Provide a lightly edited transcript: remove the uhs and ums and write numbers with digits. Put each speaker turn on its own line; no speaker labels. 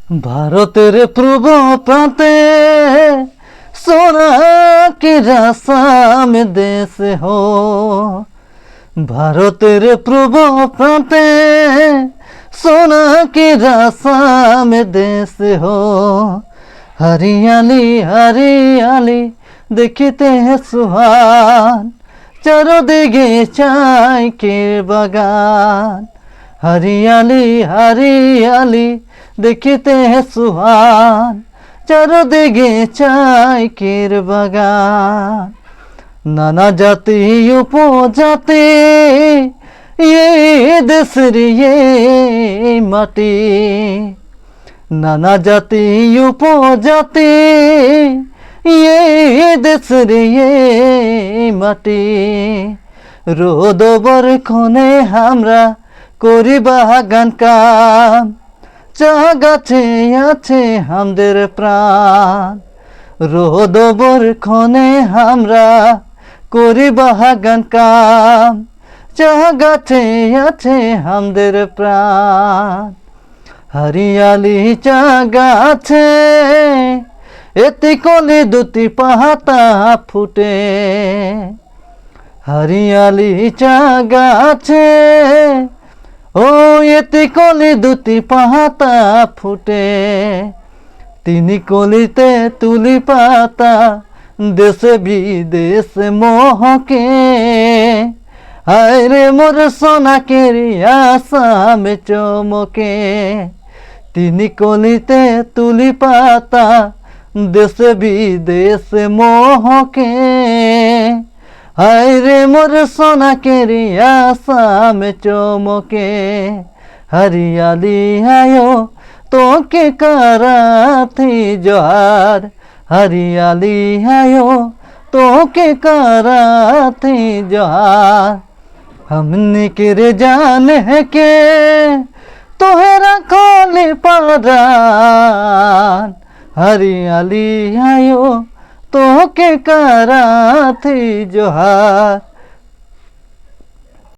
ভারতের পূর্ব প্রান্তে সোনা কি রাস্তা মে দেশ হো। ভারতের পূর্ব প্রান্তে সোনা কি রাস্তা মে দেশ হো। हरियाली हरियाली देखते हैं सुहान, चारोदिके चाय के बागान। हरियाली हरियाली देखते हैं सुहान, चारोदिके चाय के बागान। नाना जाति उपजाति ये देशेर ये माटी। नाना जाति उपजाति ये देशेर ये माटी। रोद बरखने हमरा करी बागान काम, चा गाছে আছে আমাদের প্রাণ। রোদ বরখনে আমরা করি বাগান কাম, চা গাছে আছে আমাদের প্রাণ। हरियाली चा गाছে এতে কলি দুটি পাতা ফুটে। हरियाली चा गाছে ও এতে কলি দুটি পাতা ফুটে। তিনি কলিতে তুলি পাতা দেশে বিদেশে মহকে। হায় রে মোর সোনাকের আসামে চমকে। তিনি কলিতে তুলি পাতা দেশে বিদেশে মহকে। হায় রে মোর সোনাকের আসামে চমকে। हरियाली आयो तो के कराती जोहार। हरियाली आयो तो के कराती जोहार। हमने के रे जान है के तोहरा खोले परान। हरियाली आयो तो के कराती जोहार।